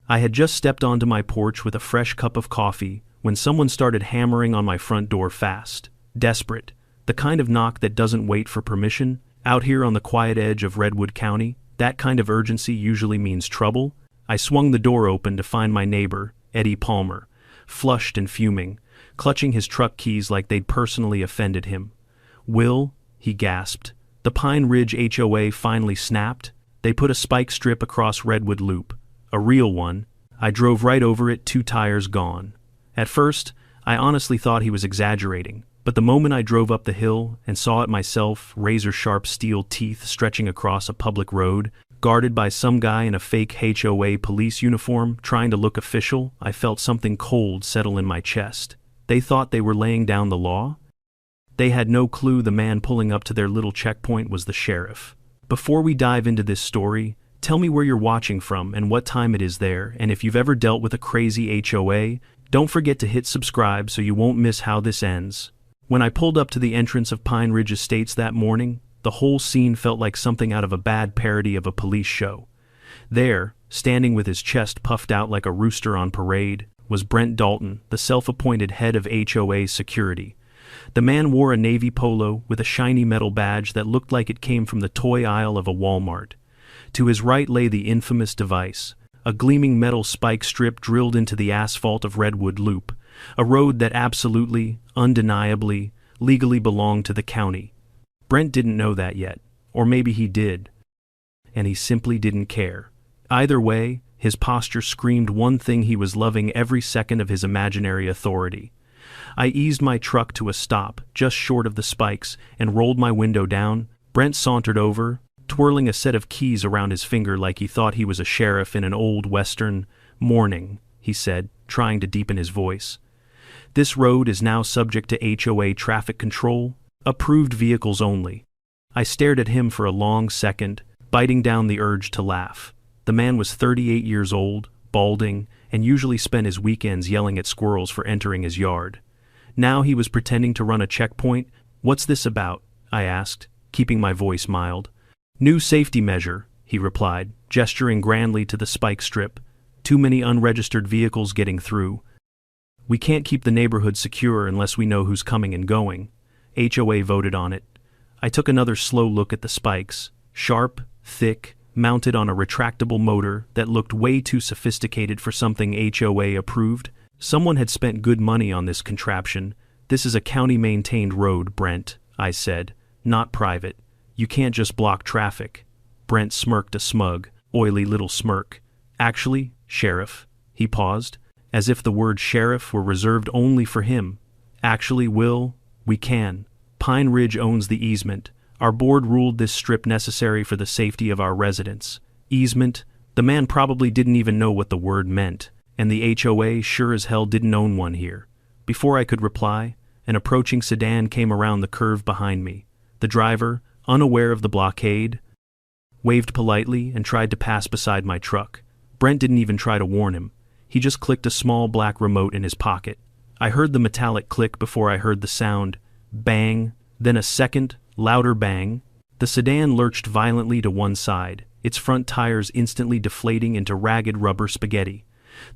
I had just stepped onto my porch with a fresh cup of coffee when someone started hammering on my front door fast, desperate, the kind of knock that doesn't wait for permission. Out here on the quiet edge of Redwood County, that kind of urgency usually means trouble. I swung the door open to find my neighbor, Eddie Palmer, flushed and fuming, clutching his truck keys like they'd personally offended him. "Will," he gasped, "the Pine Ridge HOA finally snapped? They put a spike strip across Redwood Loop. A real one. I drove right over it, 2 tires gone." At first, I honestly thought he was exaggerating, but the moment I drove up the hill and saw it myself, razor-sharp steel teeth stretching across a public road, guarded by some guy in a fake HOA police uniform trying to look official, I felt something cold settle in my chest. They thought they were laying down the law? They had no clue the man pulling up to their little checkpoint was the sheriff. Before we dive into this story, tell me where you're watching from and what time it is there, and if you've ever dealt with a crazy HOA, don't forget to hit subscribe so you won't miss how this ends. When I pulled up to the entrance of Pine Ridge Estates that morning, the whole scene felt like something out of a bad parody of a police show. There, standing with his chest puffed out like a rooster on parade, was Brent Dalton, the self-appointed head of HOA security. The man wore a navy polo with a shiny metal badge that looked like it came from the toy aisle of a Walmart. To his right lay the infamous device, a gleaming metal spike strip drilled into the asphalt of Redwood Loop, a road that absolutely, undeniably, legally belonged to the county. Brent didn't know that yet, or maybe he did, and he simply didn't care. Either way, his posture screamed one thing: he was loving every second of his imaginary authority. I eased my truck to a stop, just short of the spikes, and rolled my window down. Brent sauntered over, twirling a set of keys around his finger like he thought he was a sheriff in an old western. "Morning," he said, trying to deepen his voice. "This road is now subject to HOA traffic control. Approved vehicles only." I stared at him for a long second, biting down the urge to laugh. The man was 38 years old, balding, and usually spent his weekends yelling at squirrels for entering his yard. Now he was pretending to run a checkpoint. "What's this about?" I asked, keeping my voice mild. "New safety measure," he replied, gesturing grandly to the spike strip. "Too many unregistered vehicles getting through. We can't keep the neighborhood secure unless we know who's coming and going. HOA voted on it." I took another slow look at the spikes, sharp, thick, mounted on a retractable motor that looked way too sophisticated for something HOA approved. Someone had spent good money on this contraption. "This is a county-maintained road, Brent," I said, "not private. You can't just block traffic." Brent smirked a smug, oily little smirk. "Actually, Sheriff," he paused, as if the word sheriff were reserved only for him. "Actually, Will, we can. Pine Ridge owns the easement. Our board ruled this strip necessary for the safety of our residents." Easement? The man probably didn't even know what the word meant, and the HOA sure as hell didn't own one here. Before I could reply, an approaching sedan came around the curve behind me. The driver, unaware of the blockade, waved politely and tried to pass beside my truck. Brent didn't even try to warn him. He just clicked a small black remote in his pocket. I heard the metallic click before I heard the sound. Bang, then a second, louder bang. The sedan lurched violently to one side, its front tires instantly deflating into ragged rubber spaghetti.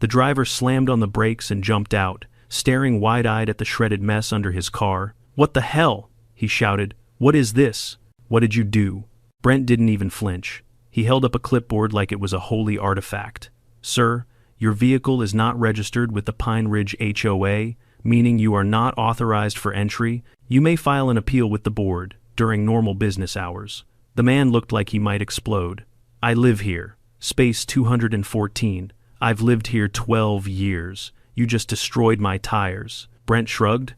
The driver slammed on the brakes and jumped out, staring wide-eyed at the shredded mess under his car. "What the hell?" he shouted. "What is this? What did you do?" Brent didn't even flinch. He held up a clipboard like it was a holy artifact. "Sir, your vehicle is not registered with the Pine Ridge HOA, meaning you are not authorized for entry. You may file an appeal with the board during normal business hours." The man looked like he might explode. "I live here. Space 214. I've lived here 12 years. You just destroyed my tires." Brent shrugged.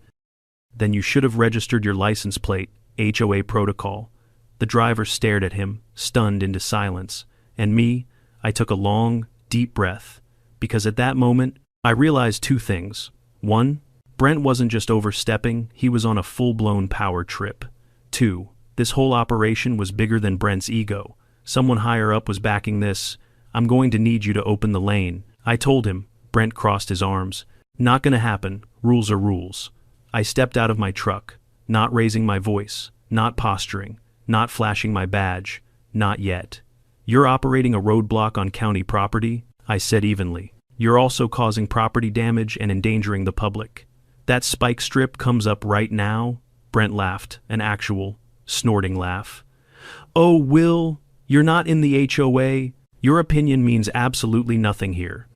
"Then you should have registered your license plate. HOA protocol." The driver stared at him, stunned into silence. And me, I took a long, deep breath, because at that moment, I realized two things. One, Brent wasn't just overstepping, he was on a full-blown power trip. Two, this whole operation was bigger than Brent's ego. Someone higher up was backing this. "I'm going to need you to open the lane," I told him. Brent crossed his arms. "Not gonna happen. Rules are rules." I stepped out of my truck, not raising my voice, not posturing, not flashing my badge. "Not yet. You're operating a roadblock on county property," I said evenly. You're also causing property damage and endangering the public. That spike strip comes up right now? Brent laughed, an actual, snorting laugh. Oh, Will, you're not in the HOA. Your opinion means absolutely nothing here.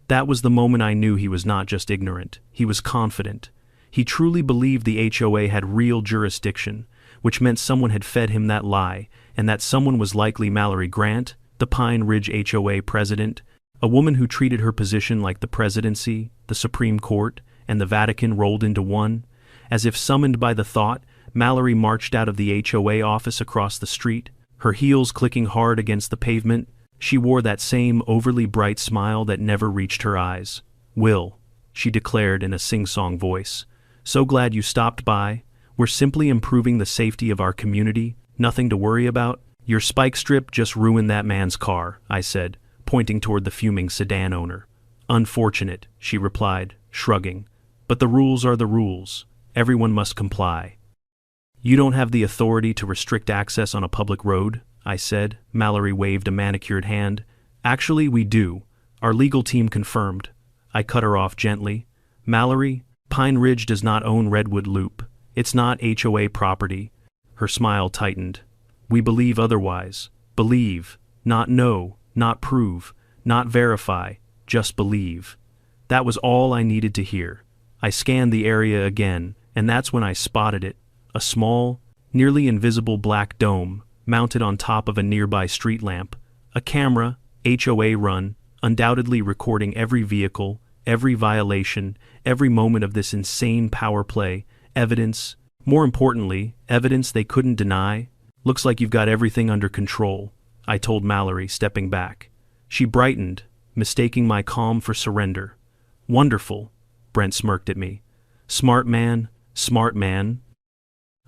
That was the moment I knew he was not just ignorant, he was confident. He truly believed the HOA had real jurisdiction, which meant someone had fed him that lie, and that someone was likely Mallory Grant, the Pine Ridge HOA president, a woman who treated her position like the presidency, the Supreme Court, and the Vatican rolled into one. As if summoned by the thought, Mallory marched out of the HOA office across the street, her heels clicking hard against the pavement. She wore that same overly bright smile that never reached her eyes. Will, she declared in a sing-song voice, so glad you stopped by. We're simply improving the safety of our community, nothing to worry about. Your spike strip just ruined that man's car, I said, pointing toward the fuming sedan owner. Unfortunate, she replied, shrugging. But the rules are the rules. Everyone must comply. You don't have the authority to restrict access on a public road, I said. Mallory waved a manicured hand. Actually, we do. Our legal team confirmed. I cut her off gently. Mallory, Pine Ridge does not own Redwood Loop. It's not HOA property. Her smile tightened. We believe otherwise. Believe, not know, not prove, not verify, just believe. That was all I needed to hear. I scanned the area again, and that's when I spotted it. A small, nearly invisible black dome, mounted on top of a nearby street lamp. A camera, HOA run, undoubtedly recording every vehicle, every violation, every moment of this insane power play. Evidence, more importantly, evidence they couldn't deny. Looks like you've got everything under control, I told Mallory, stepping back. She brightened, mistaking my calm for surrender. Wonderful, Brent smirked at me. Smart man, smart man.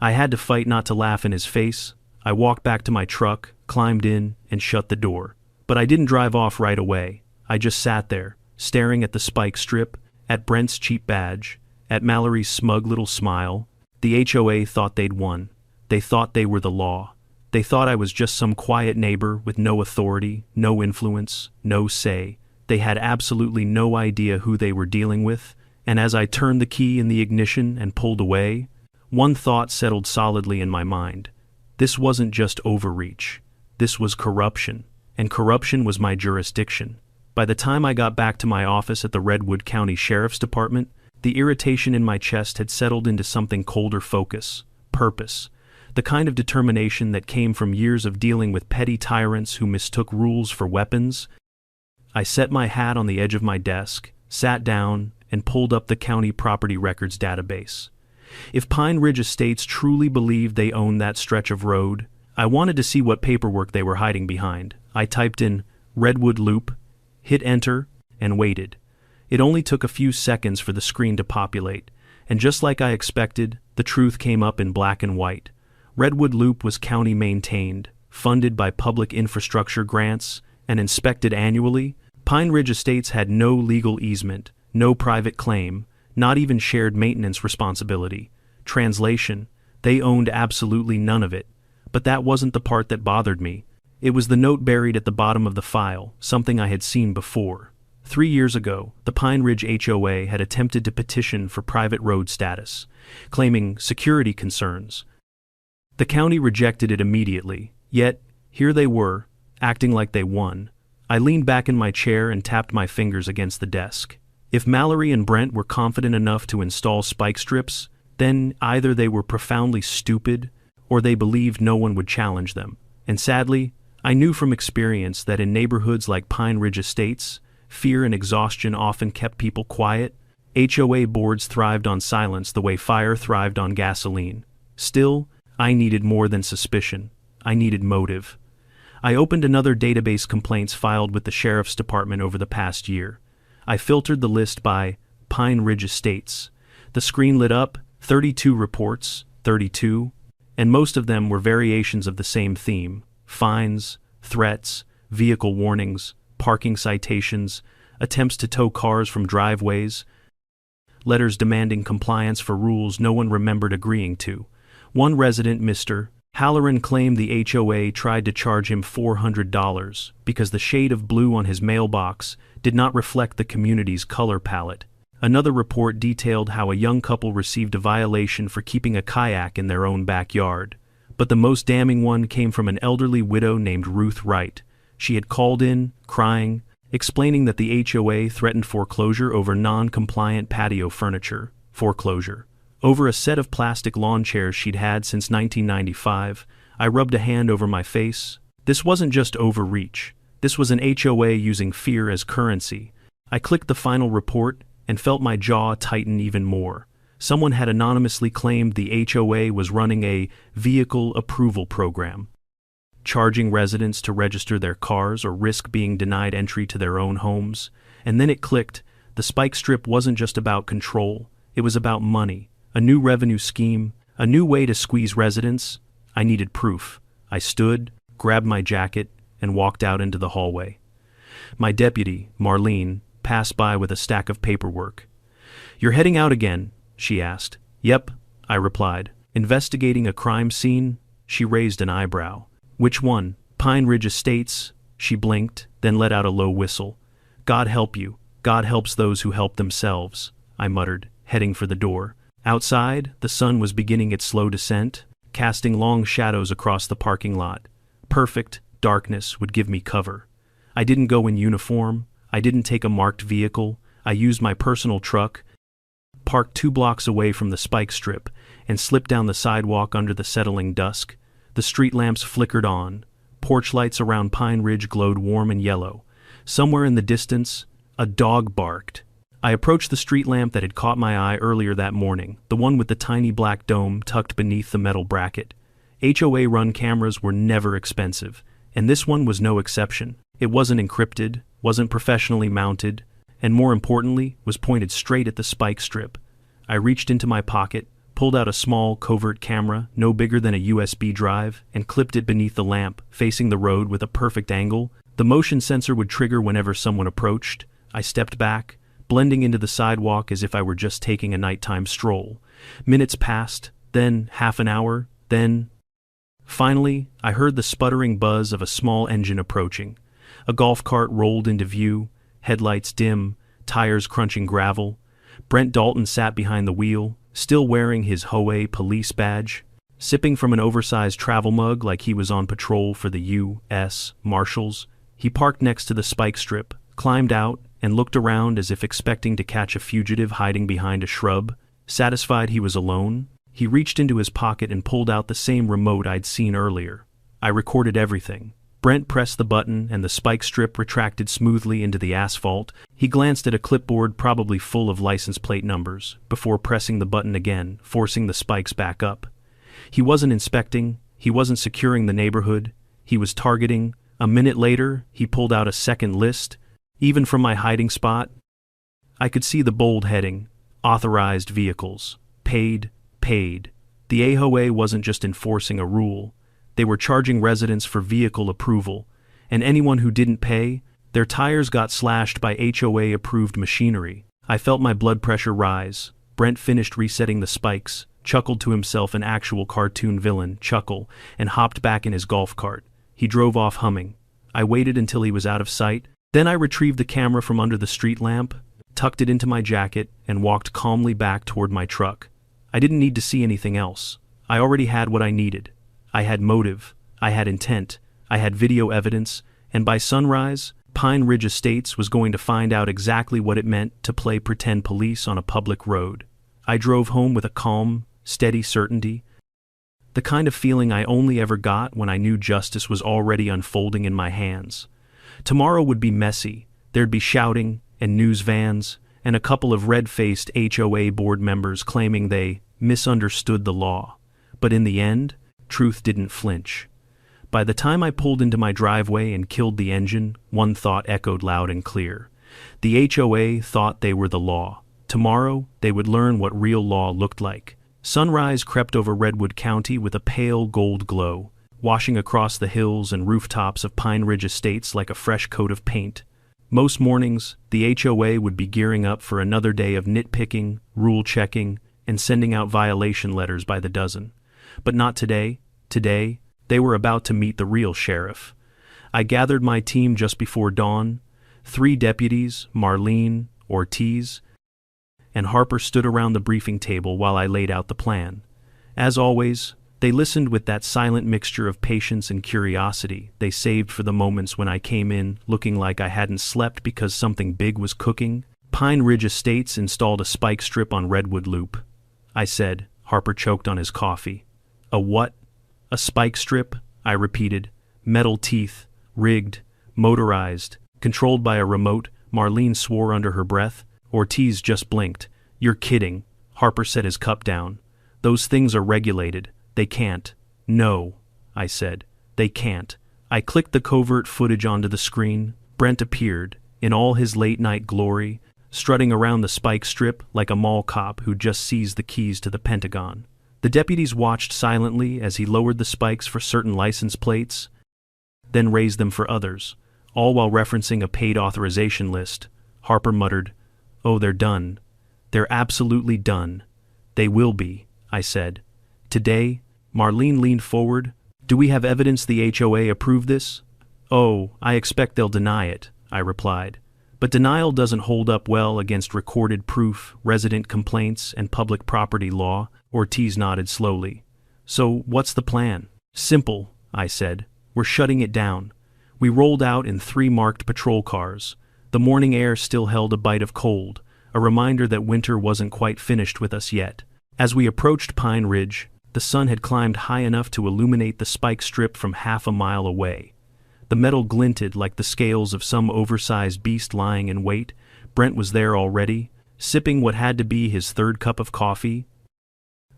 I had to fight not to laugh in his face. I walked back to my truck, climbed in, and shut the door. But I didn't drive off right away. I just sat there, staring at the spike strip, at Brent's cheap badge, at Mallory's smug little smile. The HOA thought they'd won. They thought they were the law. They thought I was just some quiet neighbor with no authority, no influence, no say. They had absolutely no idea who they were dealing with, and as I turned the key in the ignition and pulled away, one thought settled solidly in my mind. This wasn't just overreach. This was corruption, and corruption was my jurisdiction. By the time I got back to my office at the Redwood County Sheriff's Department, the irritation in my chest had settled into something colder: focus, purpose, the kind of determination that came from years of dealing with petty tyrants who mistook rules for weapons. I set my hat on the edge of my desk, sat down, and pulled up the county property records database. If Pine Ridge Estates truly believed they owned that stretch of road, I wanted to see what paperwork they were hiding behind. I typed in Redwood Loop, hit enter, and waited. It only took a few seconds for the screen to populate, and just like I expected, the truth came up in black and white. Redwood Loop was county maintained, funded by public infrastructure grants, and inspected annually. Pine Ridge Estates had no legal easement, no private claim, not even shared maintenance responsibility. Translation, they owned absolutely none of it. But that wasn't the part that bothered me. It was the note buried at the bottom of the file, something I had seen before. 3 years ago, the Pine Ridge HOA had attempted to petition for private road status, claiming security concerns. The county rejected it immediately, yet here they were, acting like they won. I leaned back in my chair and tapped my fingers against the desk. If Mallory and Brent were confident enough to install spike strips, then either they were profoundly stupid or they believed no one would challenge them. And sadly, I knew from experience that in neighborhoods like Pine Ridge Estates, fear and exhaustion often kept people quiet. HOA boards thrived on silence the way fire thrived on gasoline. Still, I needed more than suspicion. I needed motive. I opened another database complaints filed with the Sheriff's Department over the past year. I filtered the list by Pine Ridge Estates. The screen lit up, 32 reports, 32, and most of them were variations of the same theme: fines, threats, vehicle warnings, parking citations, attempts to tow cars from driveways, letters demanding compliance for rules no one remembered agreeing to. One resident, Mr. Halloran claimed the HOA tried to charge him $400 because the shade of blue on his mailbox did not reflect the community's color palette. Another report detailed how a young couple received a violation for keeping a kayak in their own backyard. But the most damning one came from an elderly widow named Ruth Wright. She had called in, crying, explaining that the HOA threatened foreclosure over non-compliant patio furniture. Foreclosure over a set of plastic lawn chairs she'd had since 1995. I rubbed a hand over my face. This wasn't just overreach. This was an HOA using fear as currency. I clicked the final report and felt my jaw tighten even more. Someone had anonymously claimed the HOA was running a vehicle approval program, charging residents to register their cars or risk being denied entry to their own homes. And then it clicked. The spike strip wasn't just about control. It was about money, a new revenue scheme, a new way to squeeze residents. I needed proof. I stood, grabbed my jacket, and walked out into the hallway. My deputy, Marlene, passed by with a stack of paperwork. "You're heading out again?" she asked. "Yep," I replied. "Investigating a crime scene?" She raised an eyebrow. "Which one? Pine Ridge Estates?" She blinked, then let out a low whistle. "God help you. God helps those who help themselves," I muttered, heading for the door. Outside, the sun was beginning its slow descent, casting long shadows across the parking lot. Perfect darkness would give me cover. I didn't go in uniform. I didn't take a marked vehicle. I used my personal truck, parked 2 blocks away from the spike strip, and slipped down the sidewalk under the settling dusk. The street lamps flickered on. Porch lights around Pine Ridge glowed warm and yellow. Somewhere in the distance, a dog barked. I approached the street lamp that had caught my eye earlier that morning, the one with the tiny black dome tucked beneath the metal bracket. HOA-run cameras were never expensive, and this one was no exception. It wasn't encrypted, wasn't professionally mounted, and more importantly, was pointed straight at the spike strip. I reached into my pocket, pulled out a small, covert camera, no bigger than a USB drive, and clipped it beneath the lamp, facing the road with a perfect angle. The motion sensor would trigger whenever someone approached. I stepped back, blending into the sidewalk as if I were just taking a nighttime stroll. Minutes passed, then half an hour, then... Finally, I heard the sputtering buzz of a small engine approaching. A golf cart rolled into view, headlights dim, tires crunching gravel. Brent Dalton sat behind the wheel, still wearing his HOA police badge, sipping from an oversized travel mug like he was on patrol for the U.S. Marshals. He parked next to the spike strip, climbed out, and looked around as if expecting to catch a fugitive hiding behind a shrub. Satisfied he was alone, he reached into his pocket and pulled out the same remote I'd seen earlier. I recorded everything. Brent pressed the button and the spike strip retracted smoothly into the asphalt. He glanced at a clipboard probably full of license plate numbers before pressing the button again, forcing the spikes back up. He wasn't inspecting, he wasn't securing the neighborhood, he was targeting. A minute later, he pulled out a second list. Even from my hiding spot, I could see the bold heading, authorized vehicles, paid. The HOA wasn't just enforcing a rule. They were charging residents for vehicle approval, and anyone who didn't pay, their tires got slashed by HOA-approved machinery. I felt my blood pressure rise. Brent finished resetting the spikes, chuckled to himself, an actual cartoon villain chuckle, and hopped back in his golf cart. He drove off humming. I waited until he was out of sight. Then I retrieved the camera from under the street lamp, tucked it into my jacket, and walked calmly back toward my truck. I didn't need to see anything else. I already had what I needed. I had motive, I had intent, I had video evidence, and by sunrise, Pine Ridge Estates was going to find out exactly what it meant to play pretend police on a public road. I drove home with a calm, steady certainty, the kind of feeling I only ever got when I knew justice was already unfolding in my hands. Tomorrow would be messy. There'd be shouting and news vans, and a couple of red-faced HOA board members claiming they misunderstood the law. But in the end, truth didn't flinch. By the time I pulled into my driveway and killed the engine, one thought echoed loud and clear. The HOA thought they were the law. Tomorrow, they would learn what real law looked like. Sunrise crept over Redwood County with a pale gold glow, washing across the hills and rooftops of Pine Ridge Estates like a fresh coat of paint. Most mornings, the HOA would be gearing up for another day of nitpicking, rule checking, and sending out violation letters by the dozen. But not today. Today, they were about to meet the real sheriff. I gathered my team just before dawn. 3 deputies, Marlene, Ortiz, and Harper stood around the briefing table while I laid out the plan. As always, they listened with that silent mixture of patience and curiosity they saved for the moments when I came in looking like I hadn't slept because something big was cooking. Pine Ridge Estates installed a spike strip on Redwood Loop, I said. Harper choked on his coffee. A what? A spike strip? I repeated. Metal teeth, rigged, motorized, controlled by a remote. Marlene swore under her breath. Ortiz just blinked. You're kidding. Harper set his cup down. Those things are regulated. They can't. No, I said. They can't. I clicked the covert footage onto the screen. Brent appeared, in all his late-night glory, strutting around the spike strip like a mall cop who just seized the keys to the Pentagon. The deputies watched silently as he lowered the spikes for certain license plates, then raised them for others, all while referencing a paid authorization list. Harper muttered, "Oh, they're done. They're absolutely done." "They will be," I said. "Today?" Marlene leaned forward. "Do we have evidence the HOA approved this?" "Oh, I expect they'll deny it," I replied. "But denial doesn't hold up well against recorded proof, resident complaints, and public property law." Ortiz nodded slowly. "So, what's the plan?" "Simple," I said. "We're shutting it down." We rolled out in 3 marked patrol cars. The morning air still held a bite of cold, a reminder that winter wasn't quite finished with us yet. As we approached Pine Ridge, the sun had climbed high enough to illuminate the spike strip from half a mile away. The metal glinted like the scales of some oversized beast lying in wait. Brent was there already, sipping what had to be his 3rd cup of coffee.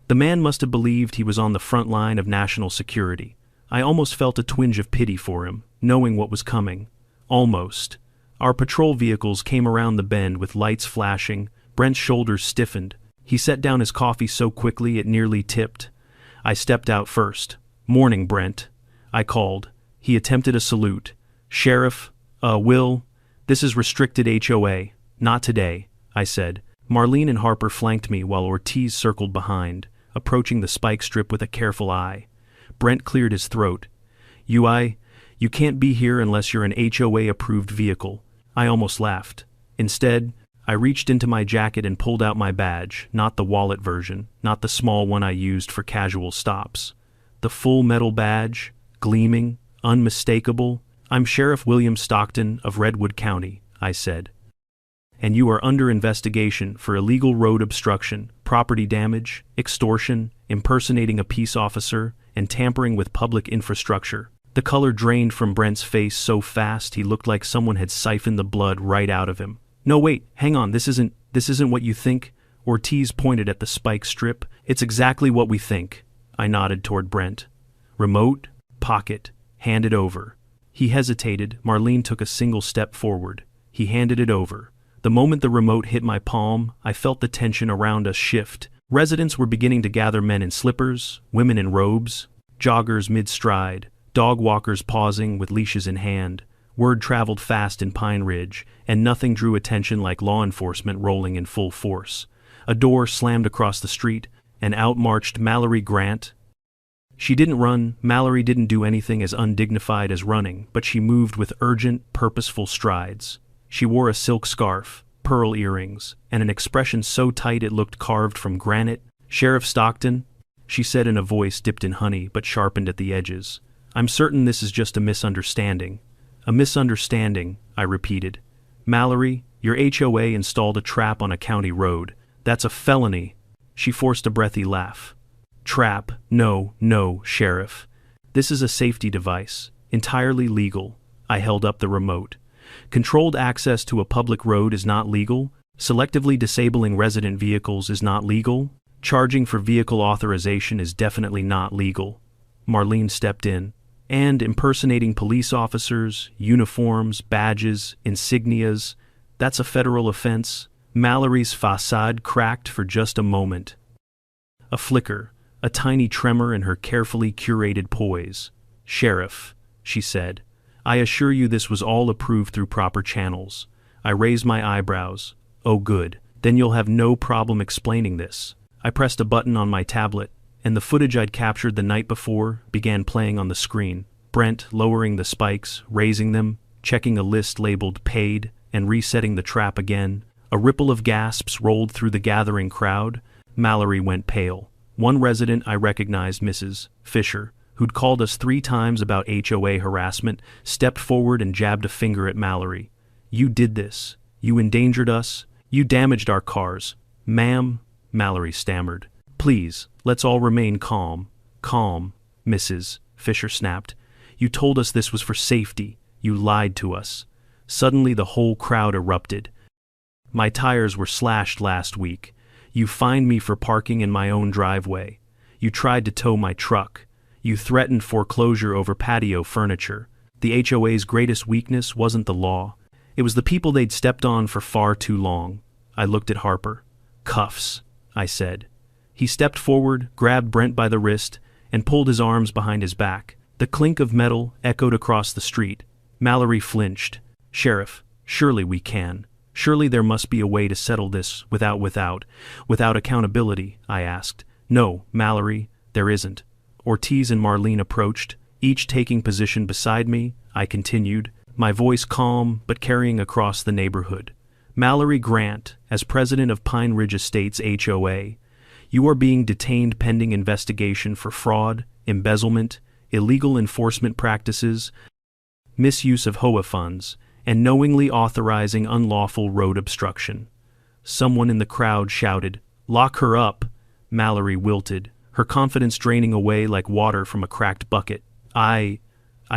The man must have believed he was on the front line of national security. I almost felt a twinge of pity for him, knowing what was coming. Almost. Our patrol vehicles came around the bend with lights flashing. Brent's shoulders stiffened. He set down his coffee so quickly it nearly tipped. I stepped out first. "Morning, Brent," I called. He attempted a salute. "Sheriff, Will, this is restricted HOA. Not today," I said. Marlene and Harper flanked me while Ortiz circled behind, approaching the spike strip with a careful eye. Brent cleared his throat. You can't be here unless you're an HOA-approved vehicle." I almost laughed. Instead, I reached into my jacket and pulled out my badge, not the wallet version, not the small one I used for casual stops. The full metal badge, gleaming, unmistakable. "I'm Sheriff William Stockton of Redwood County," I said. "And you are under investigation for illegal road obstruction, property damage, extortion, impersonating a peace officer, and tampering with public infrastructure." The color drained from Brent's face so fast he looked like someone had siphoned the blood right out of him. "No, wait, hang on, this isn't what you think." Ortiz pointed at the spike strip. "It's exactly what we think." I nodded toward Brent. "Remote, pocket, hand it over." He hesitated. Marlene took a single step forward. He handed it over. The moment the remote hit my palm, I felt the tension around us shift. Residents were beginning to gather, men in slippers, women in robes, joggers mid-stride, dog walkers pausing with leashes in hand. Word traveled fast in Pine Ridge, and nothing drew attention like law enforcement rolling in full force. A door slammed across the street, and out marched Mallory Grant. She didn't run. Mallory didn't do anything as undignified as running, but she moved with urgent, purposeful strides. She wore a silk scarf, pearl earrings, and an expression so tight it looked carved from granite. "Sheriff Stockton," she said in a voice dipped in honey but sharpened at the edges. "I'm certain this is just a misunderstanding." "A misunderstanding," I repeated. "Mallory, your HOA installed a trap on a county road. That's a felony." She forced a breathy laugh. "Trap? No, Sheriff. This is a safety device, entirely legal." I held up the remote. "Controlled access to a public road is not legal. Selectively disabling resident vehicles is not legal. Charging for vehicle authorization is definitely not legal." Marlene stepped in. "And impersonating police officers, uniforms, badges, insignias, that's a federal offense." Mallory's facade cracked for just a moment. A flicker, a tiny tremor in her carefully curated poise. "Sheriff," she said, "I assure you this was all approved through proper channels." I raised my eyebrows. "Oh good, then you'll have no problem explaining this." I pressed a button on my tablet. and the footage I'd captured the night before began playing on the screen. Brent lowering the spikes, raising them, checking a list labeled paid, and resetting the trap again. A ripple of gasps rolled through the gathering crowd. Mallory went pale. One resident I recognized, Mrs. Fisher, who'd called us 3 times about HOA harassment, stepped forward and jabbed a finger at Mallory. "You did this. You endangered us. You damaged our cars." "Ma'am," Mallory stammered. "Please, let's all remain calm." "Calm," Mrs. Fisher snapped. "You told us this was for safety. You lied to us." Suddenly the whole crowd erupted. "My tires were slashed last week. You fined me for parking in my own driveway. You tried to tow my truck. You threatened foreclosure over patio furniture. The HOA's greatest weakness wasn't the law. It was the people they'd stepped on for far too long." I looked at Harper. "Cuffs," I said. He stepped forward, grabbed Brent by the wrist, and pulled his arms behind his back. The clink of metal echoed across the street. Mallory flinched. "Sheriff, surely we can. Surely there must be a way to settle this without accountability," I asked. "No, Mallory, there isn't." Ortiz and Marlene approached, each taking position beside me. I continued, my voice calm but carrying across the neighborhood. "Mallory Grant, as president of Pine Ridge Estates HOA, you are being detained pending investigation for fraud, embezzlement, illegal enforcement practices, misuse of HOA funds, and knowingly authorizing unlawful road obstruction." Someone in the crowd shouted, "Lock her up!" Mallory wilted, her confidence draining away like water from a cracked bucket. I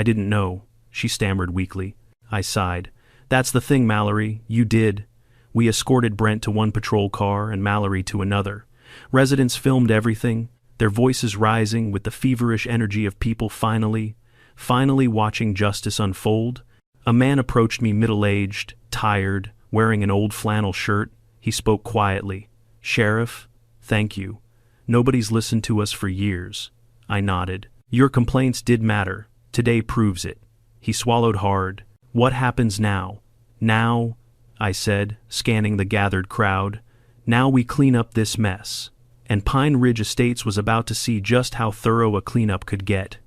didn't know," she stammered weakly. I sighed. "That's the thing, Mallory, you did." We escorted Brent to one patrol car and Mallory to another. Residents filmed everything, their voices rising with the feverish energy of people finally watching justice unfold. A man approached me, middle-aged, tired, wearing an old flannel shirt. He spoke quietly. "Sheriff, thank you. Nobody's listened to us for years." I nodded. "Your complaints did matter. Today proves it." He swallowed hard. "What happens now?" "Now," I said, scanning the gathered crowd, "now we clean up this mess." And Pine Ridge Estates was about to see just how thorough a cleanup could get.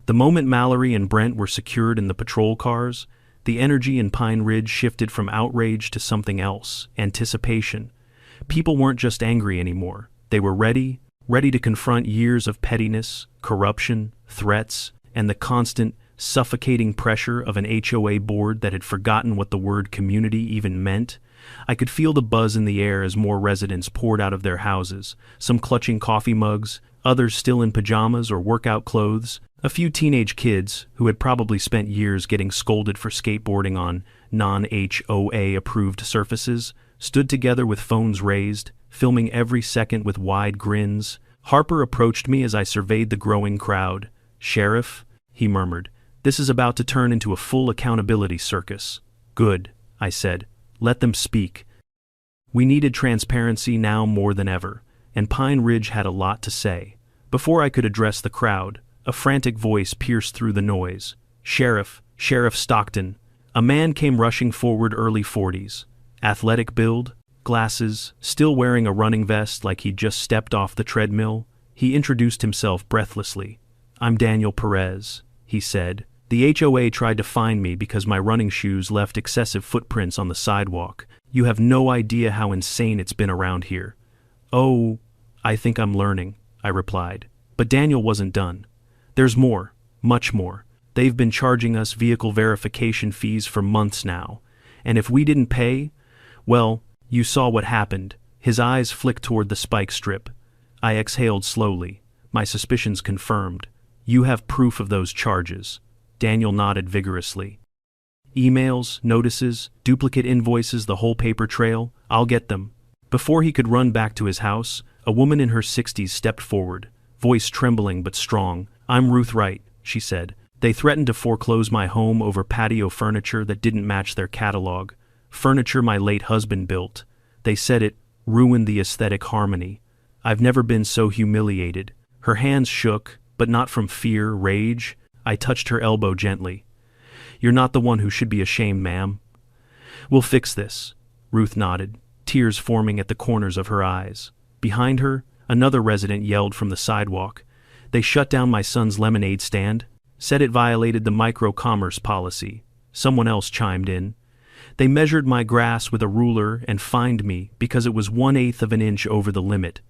The moment Mallory and Brent were secured in the patrol cars, the energy in Pine Ridge shifted from outrage to something else, anticipation. People weren't just angry anymore. They were ready to confront years of pettiness, corruption, threats, and the constant, suffocating pressure of an HOA board that had forgotten what the word community even meant. I could feel the buzz in the air as more residents poured out of their houses, some clutching coffee mugs, others still in pajamas or workout clothes. A few teenage kids, who had probably spent years getting scolded for skateboarding on non-HOA-approved surfaces, stood together with phones raised, filming every second with wide grins. Harper approached me as I surveyed the growing crowd. "Sheriff," he murmured, "this is about to turn into a full accountability circus." "Good," I said. "Let them speak." We needed transparency now more than ever, and Pine Ridge had a lot to say. Before I could address the crowd, a frantic voice pierced through the noise. "Sheriff Stockton." A man came rushing forward, early 40s. Athletic build, glasses, still wearing a running vest like he'd just stepped off the treadmill. He introduced himself breathlessly. "I'm Daniel Perez," he said. "The HOA tried to fine me because my running shoes left excessive footprints on the sidewalk. You have no idea how insane it's been around here." "Oh, I think I'm learning," I replied. But Daniel wasn't done. "There's more, much more. They've been charging us vehicle verification fees for months now. And if we didn't pay, well, you saw what happened." His eyes flicked toward the spike strip. I exhaled slowly, my suspicions confirmed. "You have proof of those charges?" Daniel nodded vigorously. "Emails, notices, duplicate invoices, the whole paper trail? I'll get them." Before he could run back to his house, a woman in her 60s stepped forward, voice trembling but strong. "I'm Ruth Wright," she said. "They threatened to foreclose my home over patio furniture that didn't match their catalog. Furniture my late husband built. They said it ruined the aesthetic harmony. I've never been so humiliated." Her hands shook, but not from fear, rage. I touched her elbow gently. "You're not the one who should be ashamed, ma'am." "We'll fix this." Ruth nodded, tears forming at the corners of her eyes. Behind her, Another resident yelled from the sidewalk. They shut down my son's lemonade stand, said it violated the micro-commerce policy. Someone else chimed in. They measured my grass with a ruler and fined me because it was 1/8 of an inch over the limit.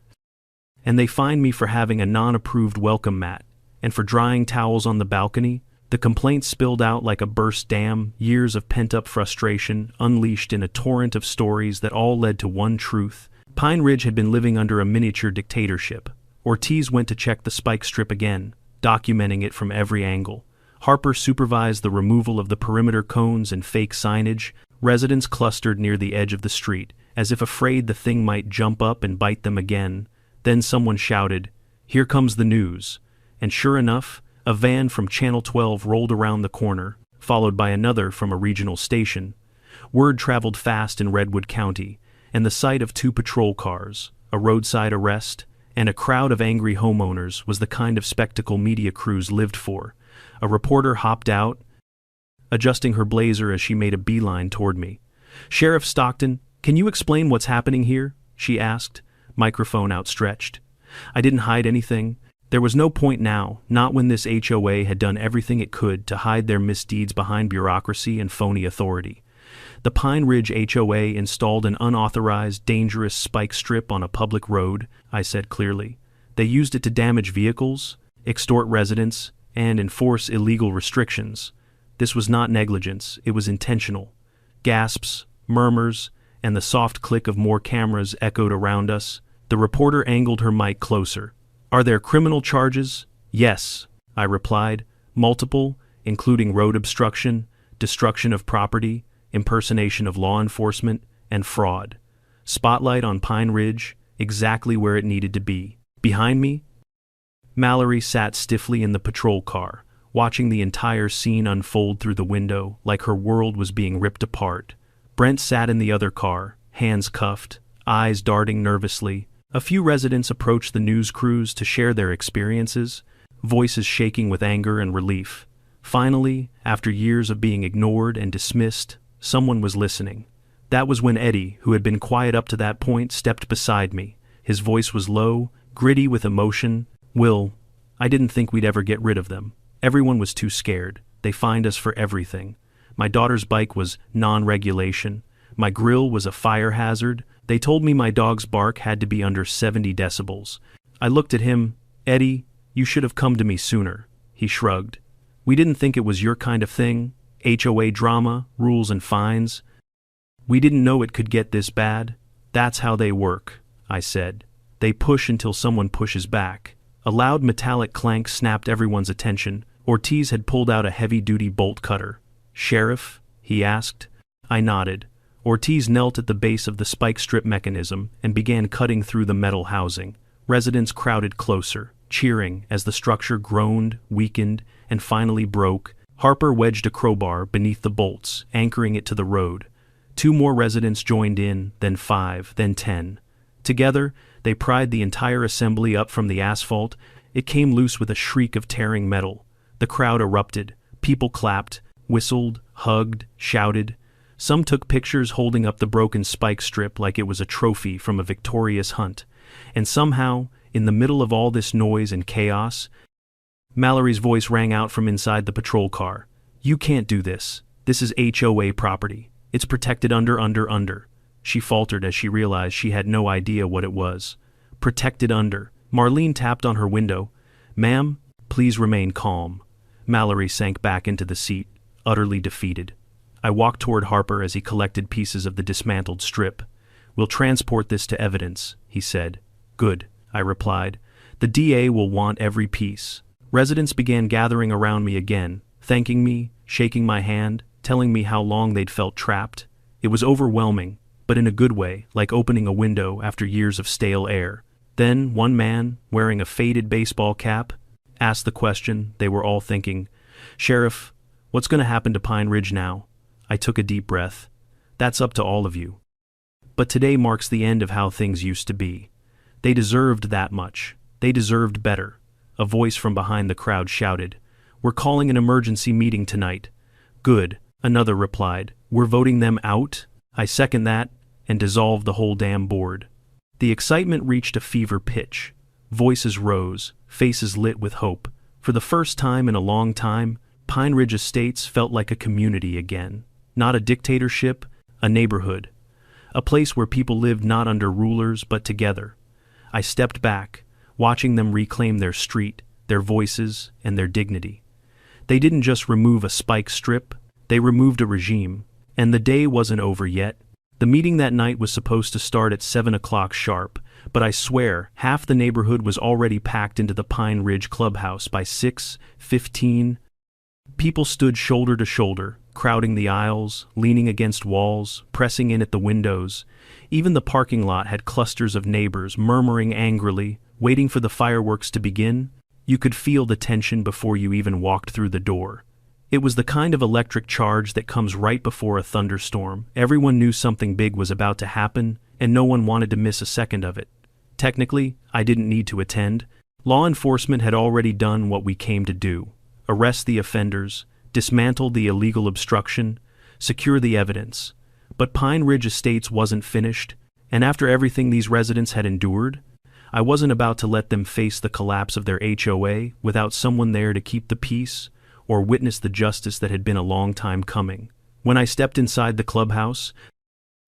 And they fined me for having a non-approved welcome mat, and for drying towels on the balcony. The complaints spilled out like a burst dam, years of pent-up frustration unleashed in a torrent of stories that all led to one truth. Pine Ridge had been living under a miniature dictatorship. Ortiz went to check the spike strip again, documenting it from every angle. Harper supervised the removal of the perimeter cones and fake signage. Residents clustered near the edge of the street, as if afraid the thing might jump up and bite them again. Then someone shouted, "Here comes the news." And sure enough, a van from Channel 12 rolled around the corner, followed by another from a regional station. Word traveled fast in Redwood County, and the sight of 2 patrol cars, a roadside arrest, and a crowd of angry homeowners was the kind of spectacle media crews lived for. A reporter hopped out, adjusting her blazer as she made a beeline toward me. "Sheriff Stockton, can you explain what's happening here?" she asked, microphone outstretched. I didn't hide anything. There was no point now, not when this HOA had done everything it could to hide their misdeeds behind bureaucracy and phony authority. The Pine Ridge HOA installed an unauthorized, dangerous spike strip on a public road, I said clearly. They used it to damage vehicles, extort residents, and enforce illegal restrictions. This was not negligence, it was intentional. Gasps, murmurs, and the soft click of more cameras echoed around us. The reporter angled her mic closer. "Are there criminal charges?" "Yes," I replied. "Multiple, including road obstruction, destruction of property, impersonation of law enforcement, and fraud. Spotlight on Pine Ridge, exactly where it needed to be." Behind me, Mallory sat stiffly in the patrol car, watching the entire scene unfold through the window like her world was being ripped apart. Brent sat in the other car, hands cuffed, eyes darting nervously. A few residents approached the news crews to share their experiences, voices shaking with anger and relief. Finally, after years of being ignored and dismissed, someone was listening. That was when Eddie, who had been quiet up to that point, stepped beside me. His voice was low, gritty with emotion. "Will, I didn't think we'd ever get rid of them. Everyone was too scared. They fined us for everything. My daughter's bike was non-regulation. My grill was a fire hazard. They told me my dog's bark had to be under 70 decibels. I looked at him. "Eddie, you should have come to me sooner." He shrugged. "We didn't think it was your kind of thing. HOA drama, rules and fines. We didn't know it could get this bad." "That's how they work," I said. "They push until someone pushes back." A loud metallic clank snapped everyone's attention. Ortiz had pulled out a heavy-duty bolt cutter. "Sheriff?" he asked. I nodded. Ortiz knelt at the base of the spike strip mechanism and began cutting through the metal housing. Residents crowded closer, cheering as the structure groaned, weakened, and finally broke. Harper wedged a crowbar beneath the bolts, anchoring it to the road. 2 more residents joined in, then 5, then 10. Together, they pried the entire assembly up from the asphalt. It came loose with a shriek of tearing metal. The crowd erupted. People clapped, whistled, hugged, shouted. Some took pictures holding up the broken spike strip like it was a trophy from a victorious hunt. And somehow, in the middle of all this noise and chaos, Mallory's voice rang out from inside the patrol car. "You can't do this. This is HOA property. It's protected under. She faltered as she realized she had no idea what it was. Protected under. Marlene tapped on her window. "Ma'am, please remain calm." Mallory sank back into the seat, utterly defeated. I walked toward Harper as he collected pieces of the dismantled strip. "We'll transport this to evidence," he said. "Good," I replied. "The DA will want every piece." Residents began gathering around me again, thanking me, shaking my hand, telling me how long they'd felt trapped. It was overwhelming, but in a good way, like opening a window after years of stale air. Then one man, wearing a faded baseball cap, asked the question they were all thinking. "Sheriff, what's going to happen to Pine Ridge now?" I took a deep breath. "That's up to all of you. But today marks the end of how things used to be. They deserved that much. They deserved better." A voice from behind the crowd shouted. "We're calling an emergency meeting tonight." "Good," another replied. "We're voting them out?" I second that, and dissolved the whole damn board. The excitement reached a fever pitch. Voices rose, faces lit with hope. For the first time in a long time, Pine Ridge Estates felt like a community again. Not a dictatorship, a neighborhood. A place where people lived not under rulers but together. I stepped back, watching them reclaim their street, their voices, and their dignity. They didn't just remove a spike strip, they removed a regime. And the day wasn't over yet. The meeting that night was supposed to start at 7 o'clock sharp, but I swear, half the neighborhood was already packed into the Pine Ridge clubhouse by 6:15. People stood shoulder to shoulder, crowding the aisles, leaning against walls, pressing in at the windows. Even the parking lot had clusters of neighbors murmuring angrily, waiting for the fireworks to begin. You could feel the tension before you even walked through the door. It was the kind of electric charge that comes right before a thunderstorm. Everyone knew something big was about to happen, and no one wanted to miss a second of it. Technically, I didn't need to attend. Law enforcement had already done what we came to do: arrest the offenders, dismantle the illegal obstruction, secure the evidence. But Pine Ridge Estates wasn't finished, and after everything these residents had endured, I wasn't about to let them face the collapse of their HOA without someone there to keep the peace or witness the justice that had been a long time coming. When I stepped inside the clubhouse,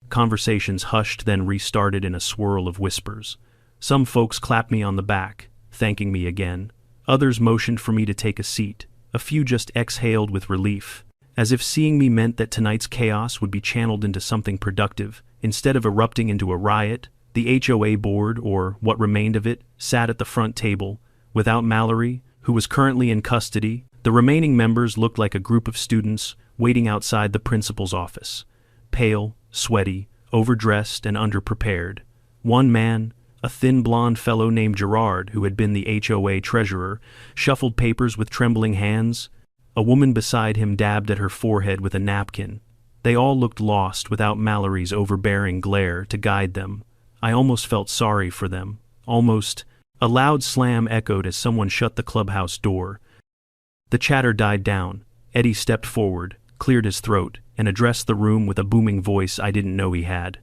conversations hushed, then restarted in a swirl of whispers. Some folks clapped me on the back, thanking me again. Others motioned for me to take a seat. A few just exhaled with relief, as if seeing me meant that tonight's chaos would be channeled into something productive. Instead of erupting into a riot, the HOA board, or what remained of it, sat at the front table. Without Mallory, who was currently in custody, the remaining members looked like a group of students waiting outside the principal's office. Pale, sweaty, overdressed, and underprepared. One man, a thin blonde fellow named Gerard, who had been the HOA treasurer, shuffled papers with trembling hands. A woman beside him dabbed at her forehead with a napkin. They all looked lost without Mallory's overbearing glare to guide them. I almost felt sorry for them. Almost. A loud slam echoed as someone shut the clubhouse door. The chatter died down. Eddie stepped forward, cleared his throat, and addressed the room with a booming voice I didn't know he had.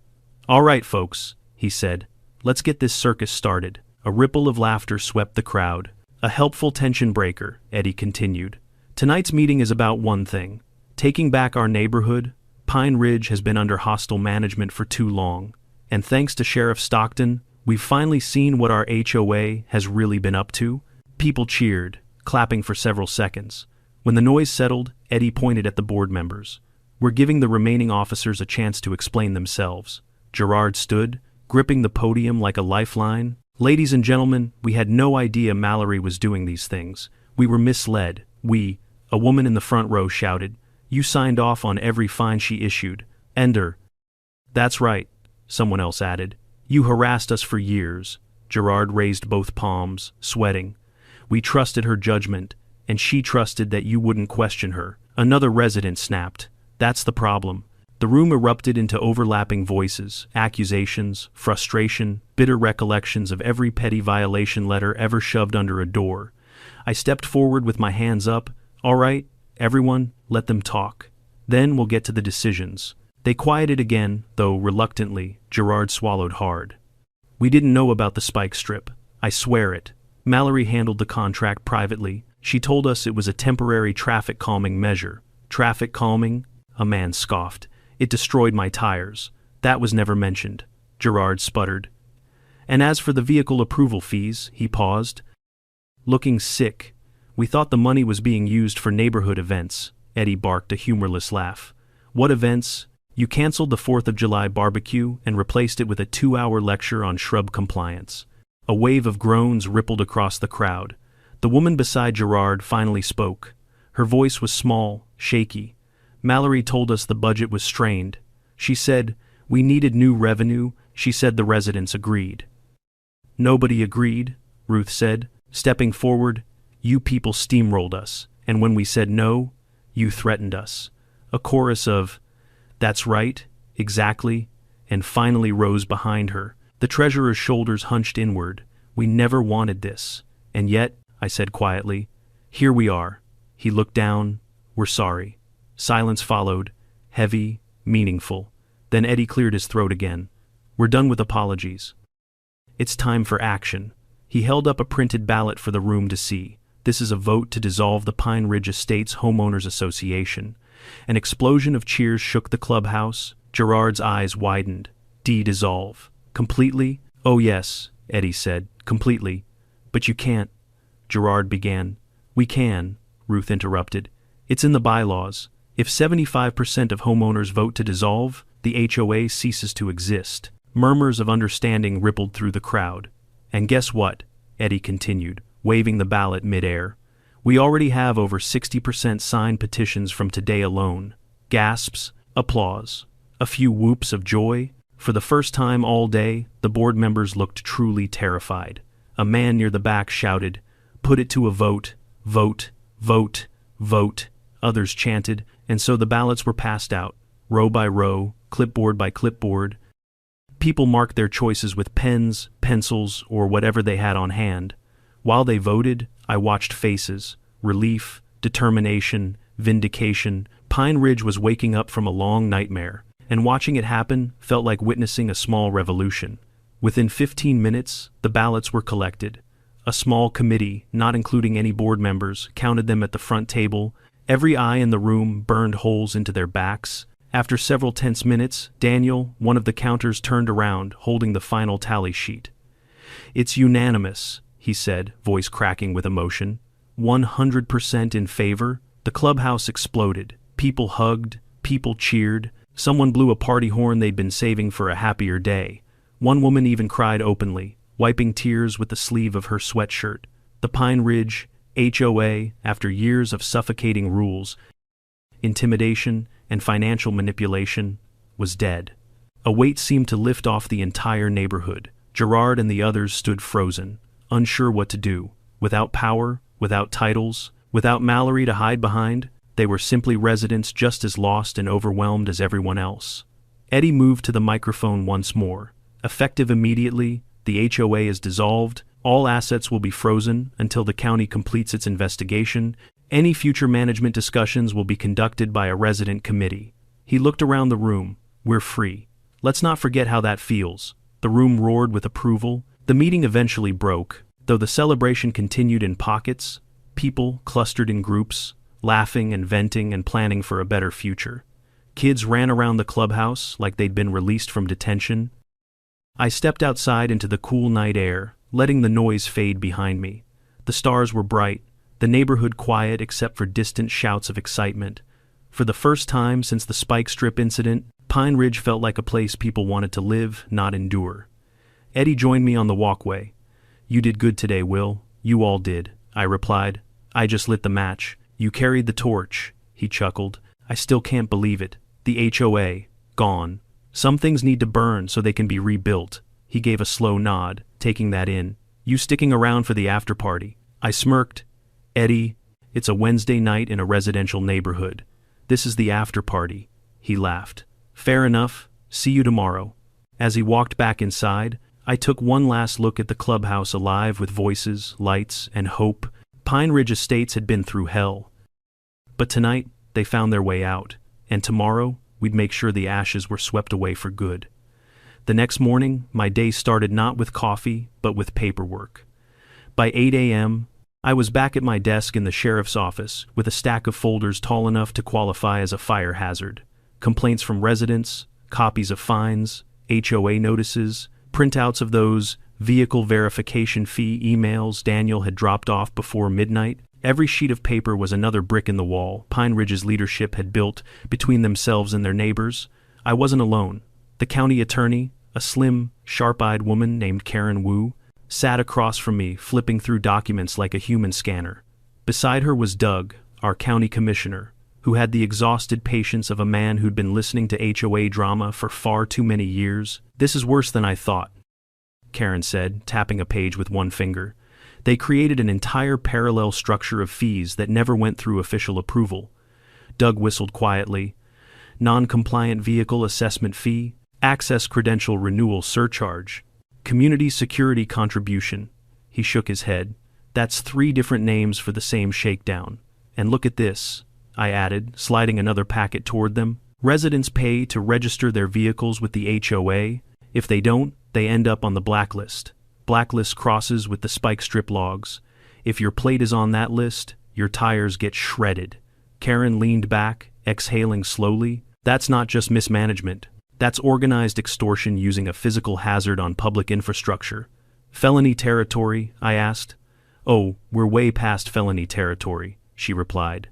"All right, folks," he said. "Let's get this circus started." A ripple of laughter swept the crowd. "A helpful tension breaker," Eddie continued. "Tonight's meeting is about one thing: taking back our neighborhood. Pine Ridge has been under hostile management for too long, and thanks to Sheriff Stockton, we've finally seen what our HOA has really been up to." People cheered, clapping for several seconds. When the noise settled, Eddie pointed at the board members. "We're giving the remaining officers a chance to explain themselves." Gerard stood, gripping the podium like a lifeline. "Ladies and gentlemen, we had no idea Mallory was doing these things. We were misled. A woman in the front row shouted. "You signed off on every fine she issued. Ender." "That's right," someone else added. "You harassed us for years." Gerard raised both palms, sweating. "We trusted her judgment, and she trusted that you wouldn't question her." Another resident snapped. "That's the problem." The room erupted into overlapping voices, accusations, frustration, bitter recollections of every petty violation letter ever shoved under a door. I stepped forward with my hands up. "All right, everyone, let them talk. Then we'll get to the decisions." They quieted again, though reluctantly. Gerard swallowed hard. "We didn't know about the spike strip. I swear it. Mallory handled the contract privately. She told us it was a temporary traffic calming measure." "Traffic calming?" a man scoffed. "It destroyed my tires. That was never mentioned." Gerard sputtered. "And as for the vehicle approval fees," he paused, looking sick. "We thought the money was being used for neighborhood events." Eddie barked a humorless laugh. "What events? You canceled the 4th of July barbecue and replaced it with a 2-hour lecture on shrub compliance." A wave of groans rippled across the crowd. The woman beside Gerard finally spoke. Her voice was small, shaky. "Mallory told us the budget was strained. She said we needed new revenue." She said the residents agreed. "Nobody agreed," Ruth said, stepping forward. "You people steamrolled us, and when we said no, you threatened us." A chorus of "That's right, exactly," and finally rose behind her. The treasurer's shoulders hunched inward. "We never wanted this. And yet," I said quietly, "here we are." He looked down. "We're sorry." Silence followed, heavy, meaningful. Then Eddie cleared his throat again. "We're done with apologies. It's time for action. He held up a printed ballot for the room to see. This is a vote to dissolve the Pine Ridge Estates Homeowners Association. An explosion of cheers shook the clubhouse. Gerard's eyes widened. Dissolve. Completely? Oh yes, Eddie said. Completely. But you can't. Gerard began. We can, Ruth interrupted. It's in the bylaws. If 75% of homeowners vote to dissolve, the HOA ceases to exist. Murmurs of understanding rippled through the crowd. And guess what? Eddie continued, waving the ballot mid-air. We already have over 60% signed petitions from today alone. Gasps, applause, a few whoops of joy. For the first time all day, the board members looked truly terrified. A man near the back shouted, "Put it to a vote, vote, vote, vote." Others chanted, and so the ballots were passed out, row by row, clipboard by clipboard. People marked their choices with pens, pencils, or whatever they had on hand. While they voted, I watched faces, relief, determination, vindication. Pine Ridge was waking up from a long nightmare, and watching it happen felt like witnessing a small revolution. Within 15 minutes, the ballots were collected. A small committee, not including any board members, counted them at the front table. Every eye in the room burned holes into their backs. After several tense minutes, Daniel, one of the counters, turned around, holding the final tally sheet. "It's unanimous," he said, voice cracking with emotion. 100% in favor. The clubhouse exploded. People hugged, people cheered. Someone blew a party horn they'd been saving for a happier day. One woman even cried openly, wiping tears with the sleeve of her sweatshirt. The Pine Ridge HOA, after years of suffocating rules, intimidation, and financial manipulation, was dead. A weight seemed to lift off the entire neighborhood. Gerard and the others stood frozen, unsure what to do. Without power, without titles, without Mallory to hide behind, they were simply residents just as lost and overwhelmed as everyone else. Eddie moved to the microphone once more. Effective immediately, the HOA is dissolved. All assets will be frozen until the county completes its investigation. Any future management discussions will be conducted by a resident committee. He looked around the room. We're free. Let's not forget how that feels. The room roared with approval. The meeting eventually broke, though the celebration continued in pockets. People clustered in groups, laughing and venting and planning for a better future. Kids ran around the clubhouse like they'd been released from detention. I stepped outside into the cool night air, letting the noise fade behind me. The stars were bright, the neighborhood quiet except for distant shouts of excitement. For the first time since the Spike Strip incident, Pine Ridge felt like a place people wanted to live, not endure. Eddie joined me on the walkway. "You did good today, Will. You all did," I replied. "I just lit the match. You carried the torch," he chuckled. "I still can't believe it. The HOA, gone. Some things need to burn so they can be rebuilt." He gave a slow nod, taking that in. "You sticking around for the after party?" I smirked. "Eddie, it's a Wednesday night in a residential neighborhood. This is the after party." He laughed. "Fair enough. See you tomorrow." As he walked back inside, I took one last look at the clubhouse alive with voices, lights, and hope. Pine Ridge Estates had been through hell. But tonight, they found their way out, and tomorrow, we'd make sure the ashes were swept away for good. The next morning, my day started not with coffee, but with paperwork. By 8 a.m., I was back at my desk in the sheriff's office with a stack of folders tall enough to qualify as a fire hazard. Complaints from residents, copies of fines, HOA notices, printouts of those vehicle verification fee emails Daniel had dropped off before midnight. Every sheet of paper was another brick in the wall Pine Ridge's leadership had built between themselves and their neighbors. I wasn't alone. The county attorney, a slim, sharp-eyed woman named Karen Wu, sat across from me, flipping through documents like a human scanner. Beside her was Doug, our county commissioner, who had the exhausted patience of a man who'd been listening to HOA drama for far too many years. "This is worse than I thought," Karen said, tapping a page with one finger. "They created an entire parallel structure of fees that never went through official approval." Doug whistled quietly. "Non-compliant vehicle assessment fee, access credential renewal surcharge, community security contribution." He shook his head. "That's 3 different names for the same shakedown. And look at this," I added, sliding another packet toward them. "Residents pay to register their vehicles with the HOA. If they don't, they end up on the blacklist. blacklist crosses with the spike strip logs. If your plate is on that list, your tires get shredded. Karen leaned back, exhaling slowly. That's not just mismanagement. That's organized extortion using a physical hazard on public infrastructure. Felony territory? I asked. Oh, we're way past felony territory, she replied.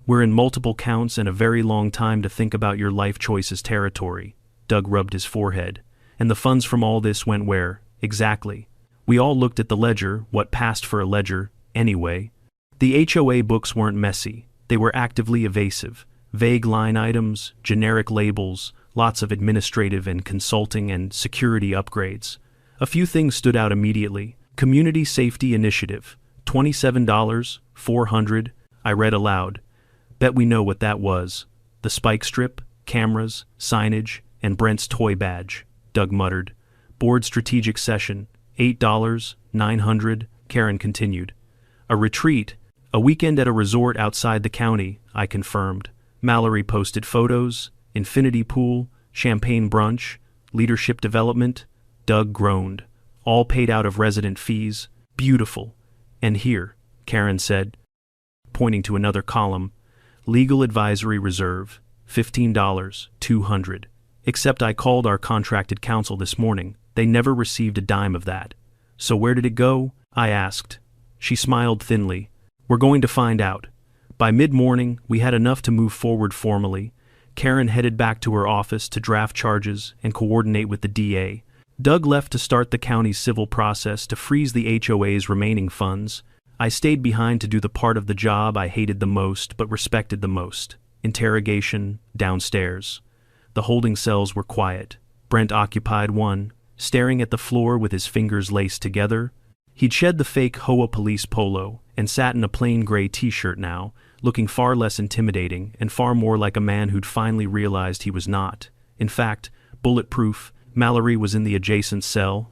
We're in multiple counts and a very long time to think about your life choices territory. Doug rubbed his forehead. And the funds from all this went where? Exactly. We all looked at the ledger, what passed for a ledger, anyway. The HOA books weren't messy. They were actively evasive. Vague line items, generic labels, lots of administrative and consulting and security upgrades. A few things stood out immediately. Community Safety Initiative, $27, $400, I read aloud. Bet we know what that was. The spike strip, cameras, signage, and Brent's toy badge, Doug muttered. Board strategic session, $8, $900, Karen continued. A retreat, a weekend at a resort outside the county, I confirmed. Mallory posted photos, infinity pool, champagne brunch, leadership development. Doug groaned. All paid out of resident fees. Beautiful. And here, Karen said, pointing to another column, legal advisory reserve, $15, $200. Except I called our contracted counsel this morning. They never received a dime of that. So where did it go? I asked. She smiled thinly. We're going to find out. By mid-morning, we had enough to move forward formally. Karen headed back to her office to draft charges and coordinate with the DA. Doug left to start the county's civil process to freeze the HOA's remaining funds. I stayed behind to do the part of the job I hated the most but respected the most. Interrogation, downstairs. The holding cells were quiet. Brent occupied one, staring at the floor with his fingers laced together. He'd shed the fake HOA police polo and sat in a plain gray t-shirt now, looking far less intimidating and far more like a man who'd finally realized he was not. In fact, bulletproof, Mallory was in the adjacent cell.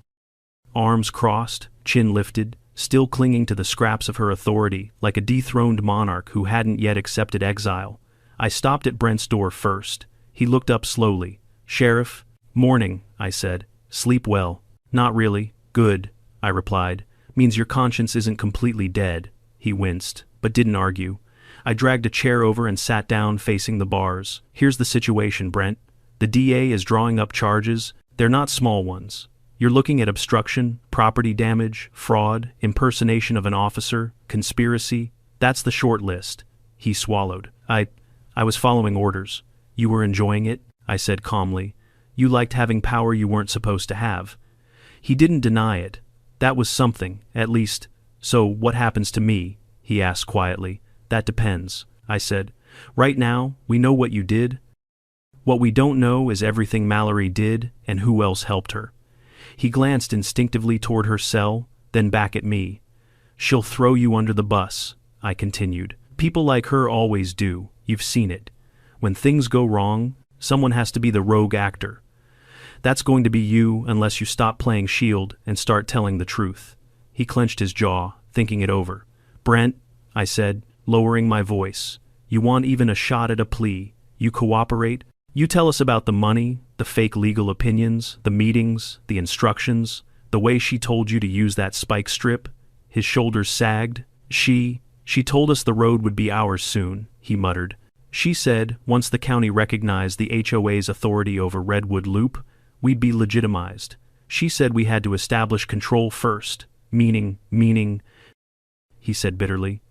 Arms crossed, chin lifted, still clinging to the scraps of her authority, like a dethroned monarch who hadn't yet accepted exile. I stopped at Brent's door first. He looked up slowly. Sheriff, morning, I said. Sleep well. Not really. Good, I replied. Means your conscience isn't completely dead. He winced, but didn't argue. I dragged a chair over and sat down facing the bars. Here's the situation, Brent. The DA is drawing up charges. They're not small ones. You're looking at obstruction, property damage, fraud, impersonation of an officer, conspiracy. That's the short list. He swallowed. I was following orders. You were enjoying it? I said calmly. You liked having power you weren't supposed to have. He didn't deny it. That was something, at least. So what happens to me? He asked quietly. That depends, I said. Right now, we know what you did. What we don't know is everything Mallory did and who else helped her. He glanced instinctively toward her cell, then back at me. She'll throw you under the bus, I continued. People like her always do. You've seen it. When things go wrong, someone has to be the rogue actor. That's going to be you unless you stop playing shield and start telling the truth. He clenched his jaw, thinking it over. Brent, I said, lowering my voice, you want even a shot at a plea. You cooperate. You tell us about the money, the fake legal opinions, the meetings, the instructions, the way she told you to use that spike strip. His shoulders sagged. She told us the road would be ours soon, he muttered. She said, once the county recognized the HOA's authority over Redwood Loop, we'd be legitimized. She said we had to establish control first, meaning, he said bitterly.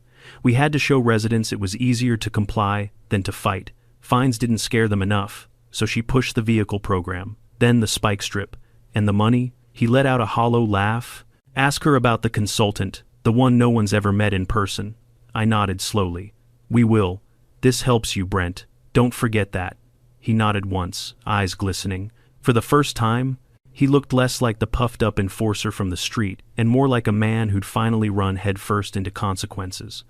We had to show residents it was easier to comply than to fight. Fines didn't scare them enough, so she pushed the vehicle program, then the spike strip. And the money? He let out a hollow laugh. Ask her about the consultant, the one no one's ever met in person. I nodded slowly. We will. This helps you, Brent. Don't forget that. He nodded once, eyes glistening. For the first time, he looked less like the puffed-up enforcer from the street and more like a man who'd finally run headfirst into consequences.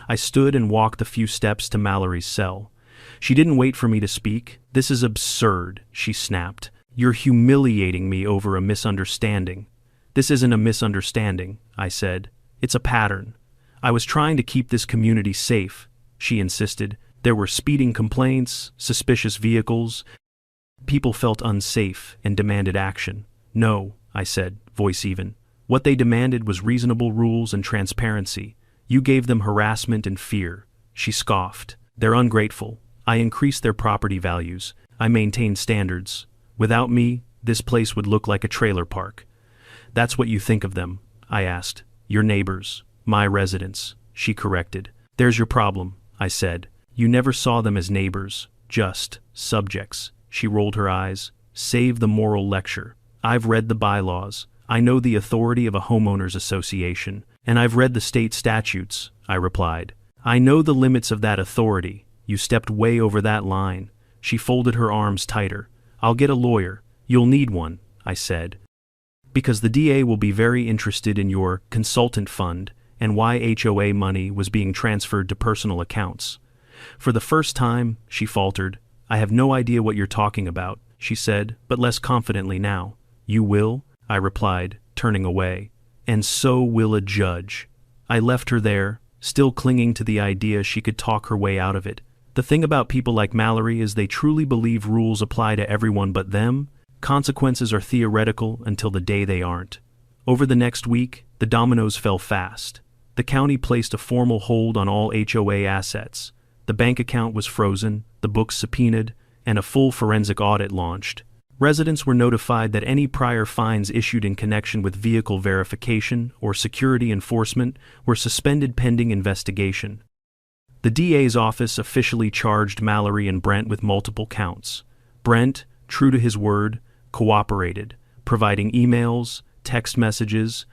I stood and walked a few steps to Mallory's cell. She didn't wait for me to speak. This is absurd, she snapped. You're humiliating me over a misunderstanding. This isn't a misunderstanding, I said. It's a pattern. I was trying to keep this community safe, she insisted. There were speeding complaints, suspicious vehicles. People felt unsafe and demanded action. No, I said, voice even. What they demanded was reasonable rules and transparency. You gave them harassment and fear. She scoffed. They're ungrateful. I increased their property values. I maintained standards. Without me, this place would look like a trailer park. That's what you think of them, I asked. Your neighbors. My residents, she corrected. There's your problem, I said. You never saw them as neighbors, just subjects. She rolled her eyes. Save the moral lecture. I've read the bylaws. I know the authority of a homeowners association, and I've read the state statutes, I replied. I know the limits of that authority. You stepped way over that line. She folded her arms tighter. I'll get a lawyer. You'll need one, I said. Because the DA will be very interested in your consultant fund and why HOA money was being transferred to personal accounts. For the first time, she faltered. I have no idea what you're talking about, she said, but less confidently now. You will? I replied, turning away. And so will a judge. I left her there, still clinging to the idea she could talk her way out of it. The thing about people like Mallory is they truly believe rules apply to everyone but them. Consequences are theoretical until the day they aren't. Over the next week, the dominoes fell fast. The county placed a formal hold on all HOA assets. The bank account was frozen, the books subpoenaed, and a full forensic audit launched. Residents were notified that any prior fines issued in connection with vehicle verification or security enforcement were suspended pending investigation. The DA's office officially charged Mallory and Brent with multiple counts. Brent, true to his word, cooperated, providing emails, text messages,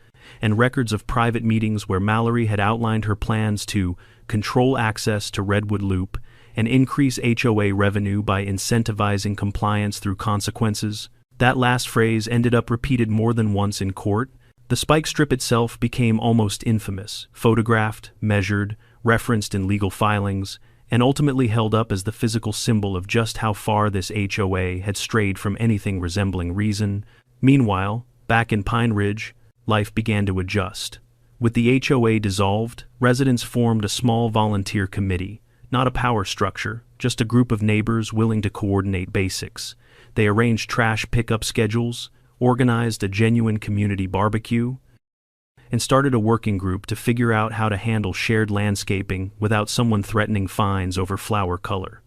and records of private meetings where Mallory had outlined her plans to control access to Redwood Loop and increase HOA revenue by incentivizing compliance through consequences. That last phrase ended up repeated more than once in court. The spike strip itself became almost infamous, photographed, measured, referenced in legal filings, and ultimately held up as the physical symbol of just how far this HOA had strayed from anything resembling reason. Meanwhile, back in Pine Ridge, life began to adjust. With the HOA dissolved, residents formed a small volunteer committee. Not a power structure, just a group of neighbors willing to coordinate basics. They arranged trash pickup schedules, organized a genuine community barbecue, and started a working group to figure out how to handle shared landscaping without someone threatening fines over flower color.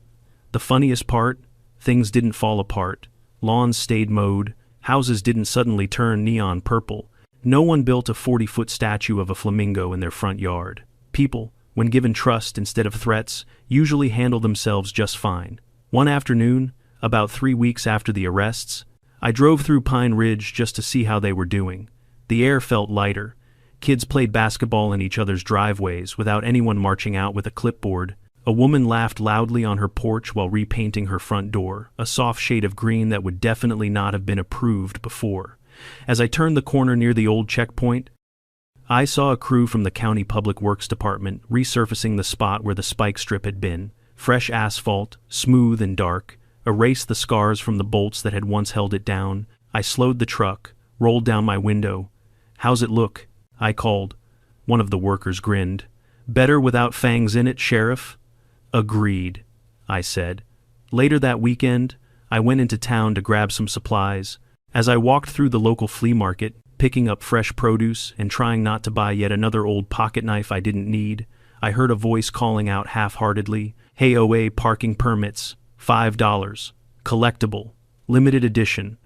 The funniest part? Things didn't fall apart. Lawns stayed mowed. Houses didn't suddenly turn neon purple. No one built a 40-foot statue of a flamingo in their front yard. People, when given trust instead of threats, usually handle themselves just fine. One afternoon, about 3 weeks after the arrests, I drove through Pine Ridge just to see how they were doing. The air felt lighter. Kids played basketball in each other's driveways without anyone marching out with a clipboard. A woman laughed loudly on her porch while repainting her front door, a soft shade of green that would definitely not have been approved before. As I turned the corner near the old checkpoint, I saw a crew from the County Public Works Department resurfacing the spot where the spike strip had been. Fresh asphalt, smooth and dark, erased the scars from the bolts that had once held it down. I slowed the truck, rolled down my window. "How's it look?" I called. One of the workers grinned. "Better without fangs in it, Sheriff?" "Agreed," I said. Later that weekend, I went into town to grab some supplies. As I walked through the local flea market, picking up fresh produce and trying not to buy yet another old pocket knife I didn't need, I heard a voice calling out half-heartedly, "HOA parking permits, $5, collectible, limited edition."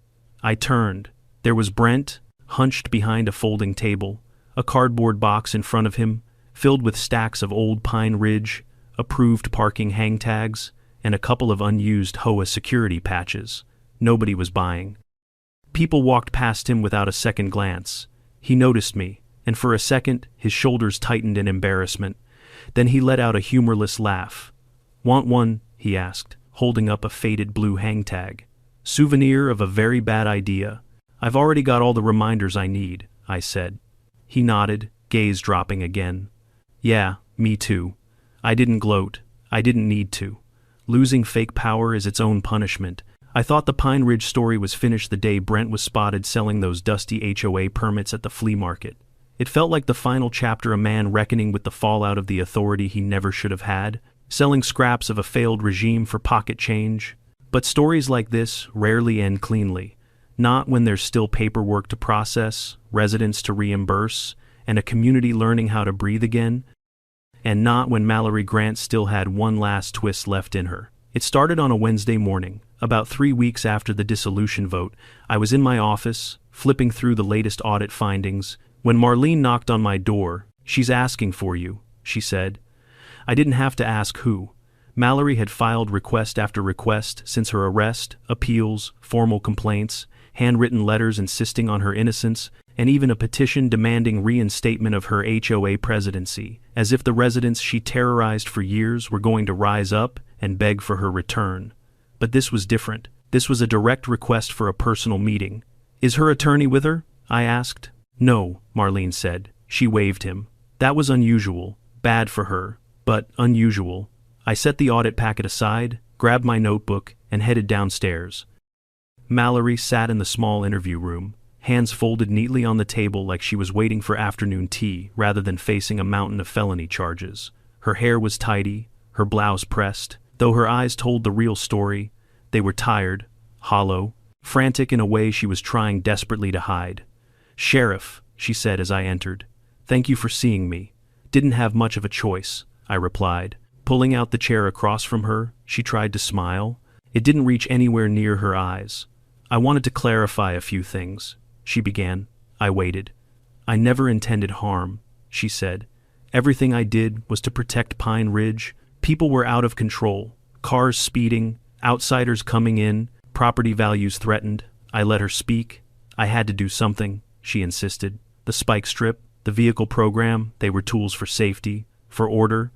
I turned. There was Brent, hunched behind a folding table, a cardboard box in front of him, filled with stacks of old Pine Ridge, approved parking hang tags, and a couple of unused HOA security patches. Nobody was buying. People walked past him without a second glance. He noticed me, and for a second his shoulders tightened in embarrassment. Then he let out a humorless laugh. "Want one?" he asked, holding up a faded blue hang tag. "Souvenir of a very bad idea. I've already got all the reminders I need," I said. He nodded, gaze dropping again. "Yeah, me too. I didn't gloat. I didn't need to. Losing fake power is its own punishment. I thought the Pine Ridge story was finished the day Brent was spotted selling those dusty HOA permits at the flea market. It felt like the final chapter, a man reckoning with the fallout of the authority he never should have had, selling scraps of a failed regime for pocket change. But stories like this rarely end cleanly. Not when there's still paperwork to process, residents to reimburse, and a community learning how to breathe again. And not when Mallory Grant still had one last twist left in her. It started on a Wednesday morning, about 3 weeks after the dissolution vote. I was in my office, flipping through the latest audit findings, when Marlene knocked on my door. "She's asking for you," she said. I didn't have to ask who. Mallory had filed request after request since her arrest, appeals, formal complaints, handwritten letters insisting on her innocence, and even a petition demanding reinstatement of her HOA presidency, as if the residents she terrorized for years were going to rise up and beg for her return. But this was different. This was a direct request for a personal meeting. "Is her attorney with her?" I asked. "No," Marlene said. She waved him. That was unusual, bad for her, but unusual. I set the audit packet aside, grabbed my notebook, and headed downstairs. Mallory sat in the small interview room, hands folded neatly on the table like she was waiting for afternoon tea rather than facing a mountain of felony charges. Her hair was tidy, her blouse pressed. Though her eyes told the real story, they were tired, hollow, frantic in a way she was trying desperately to hide. "Sheriff," she said as I entered. "Thank you for seeing me." "Didn't have much of a choice," I replied. Pulling out the chair across from her, she tried to smile. It didn't reach anywhere near her eyes. "I wanted to clarify a few things," she began. I waited. "I never intended harm," she said. "Everything I did was to protect Pine Ridge. People were out of control. Cars speeding, outsiders coming in, property values threatened." I let her speak. "I had to do something," she insisted. "The spike strip, the vehicle program, they were tools for safety, for order.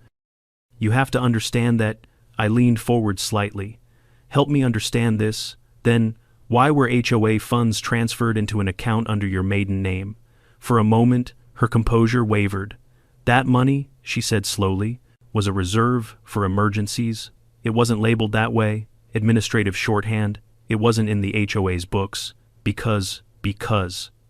You have to understand that." I leaned forward slightly. "Help me understand this. Then, why were HOA funds transferred into an account under your maiden name?" For a moment, her composure wavered. "That money," she said slowly, "was a reserve for emergencies. It wasn't labeled that way, administrative shorthand. It wasn't in the HOA's books. Because,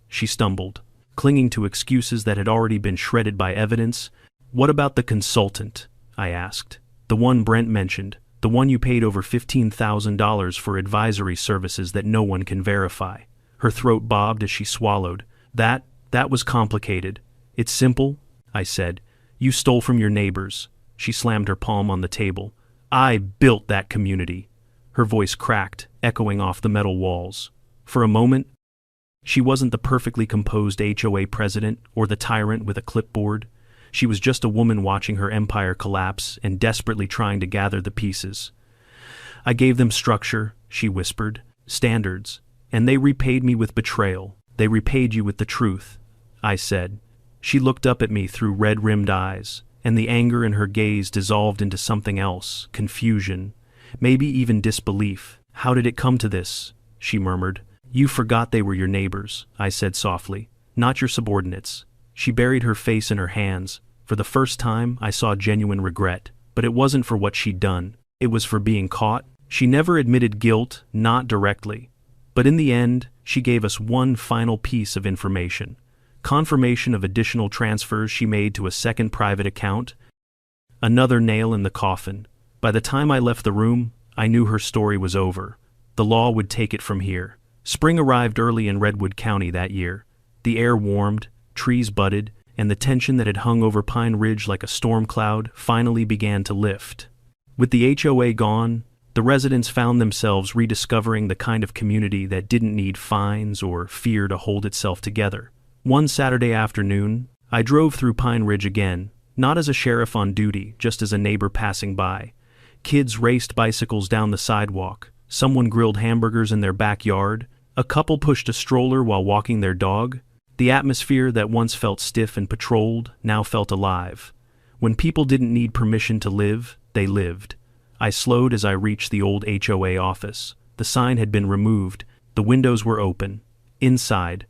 she stumbled, clinging to excuses that had already been shredded by evidence. "What about the consultant?" I asked. "The one Brent mentioned, the one you paid over $15,000 for advisory services that no one can verify." Her throat bobbed as she swallowed. That was complicated." "It's simple," I said. "You stole from your neighbors." She slammed her palm on the table. "I built that community." Her voice cracked, echoing off the metal walls. For a moment, she wasn't the perfectly composed HOA president or the tyrant with a clipboard. She was just a woman watching her empire collapse and desperately trying to gather the pieces. "I gave them structure," she whispered, "standards, and they repaid me with betrayal. They repaid you with the truth," I said. She looked up at me through red-rimmed eyes, and the anger in her gaze dissolved into something else, confusion, maybe even disbelief. "How did it come to this?" she murmured. "You forgot they were your neighbors," I said softly, "not your subordinates." She buried her face in her hands. For the first time, I saw genuine regret, but it wasn't for what she'd done. It was for being caught. She never admitted guilt, not directly. But in the end, she gave us one final piece of information. Confirmation of additional transfers she made to a second private account. Another nail in the coffin. By the time I left the room, I knew her story was over. The law would take it from here. Spring arrived early in Redwood County that year. The air warmed, trees budded, and the tension that had hung over Pine Ridge like a storm cloud finally began to lift. With the HOA gone, the residents found themselves rediscovering the kind of community that didn't need fines or fear to hold itself together. One Saturday afternoon, I drove through Pine Ridge again, not as a sheriff on duty, just as a neighbor passing by. Kids raced bicycles down the sidewalk. Someone grilled hamburgers in their backyard. A couple pushed a stroller while walking their dog. The atmosphere that once felt stiff and patrolled now felt alive. When people didn't need permission to live, they lived. I slowed as I reached the old HOA office. The sign had been removed. The windows were open. Inside,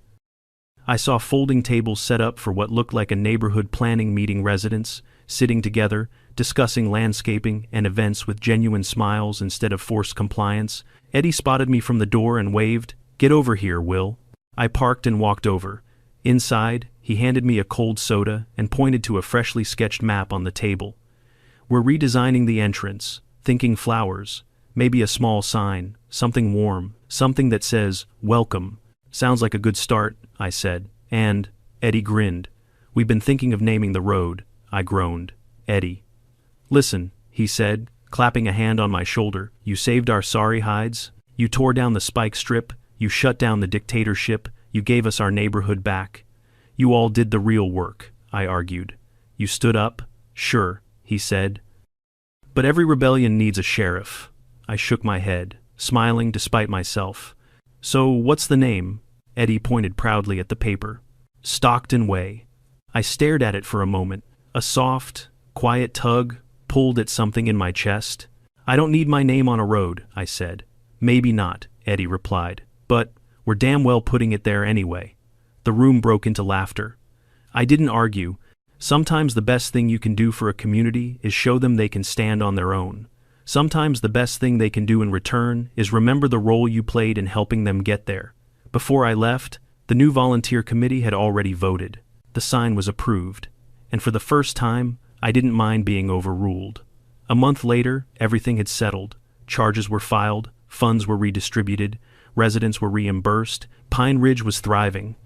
I saw folding tables set up for what looked like a neighborhood planning meeting. Residents sitting together, discussing landscaping and events with genuine smiles instead of forced compliance. Eddie spotted me from the door and waved. "Get over here, Will." I parked and walked over. Inside, he handed me a cold soda and pointed to a freshly sketched map on the table. "We're redesigning the entrance, thinking flowers. Maybe a small sign, something warm, something that says, "Welcome." Sounds like a good start, I said. And Eddie grinned. We've been thinking of naming the road, I groaned. Eddie. Listen, he said, clapping a hand on my shoulder. You saved our sorry hides. You tore down the spike strip. You shut down the dictatorship. You gave us our neighborhood back. You all did the real work, I argued. You stood up? Sure, he said. But every rebellion needs a sheriff. I shook my head, smiling despite myself. So what's the name? Eddie pointed proudly at the paper. Stockton Way. I stared at it for a moment. A soft, quiet tug pulled at something in my chest. I don't need my name on a road, I said. Maybe not, Eddie replied. But we're damn well putting it there anyway. The room broke into laughter. I didn't argue. Sometimes the best thing you can do for a community is show them they can stand on their own. Sometimes the best thing they can do in return is remember the role you played in helping them get there. Before I left, the new volunteer committee had already voted. The sign was approved. And for the first time, I didn't mind being overruled. A month later, everything had settled. Charges were filed, funds were redistributed, residents were reimbursed, Pine Ridge was thriving.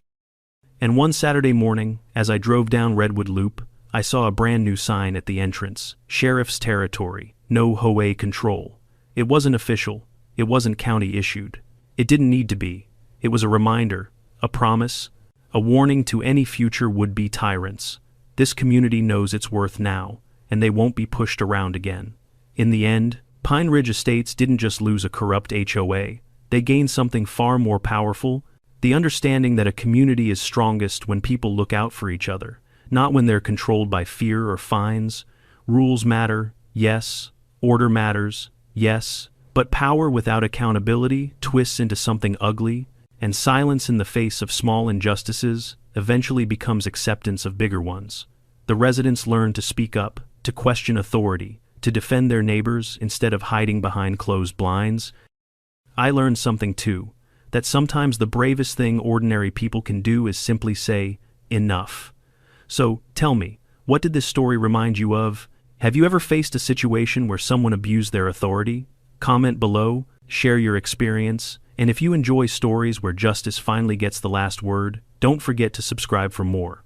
And one Saturday morning, as I drove down Redwood Loop, I saw a brand new sign at the entrance. Sheriff's Territory. No HOA control. It wasn't official. It wasn't county issued. It didn't need to be. It was a reminder, a promise, a warning to any future would-be tyrants. This community knows its worth now, and they won't be pushed around again. In the end, Pine Ridge Estates didn't just lose a corrupt HOA. They gained something far more powerful, the understanding that a community is strongest when people look out for each other, not when they're controlled by fear or fines. Rules matter, yes. Order matters, yes. But power without accountability twists into something ugly, and silence in the face of small injustices eventually becomes acceptance of bigger ones. The residents learn to speak up, to question authority, to defend their neighbors instead of hiding behind closed blinds. I learned something too, that sometimes the bravest thing ordinary people can do is simply say, enough. So, tell me, what did this story remind you of? Have you ever faced a situation where someone abused their authority? Comment below, share your experience, and if you enjoy stories where justice finally gets the last word, don't forget to subscribe for more.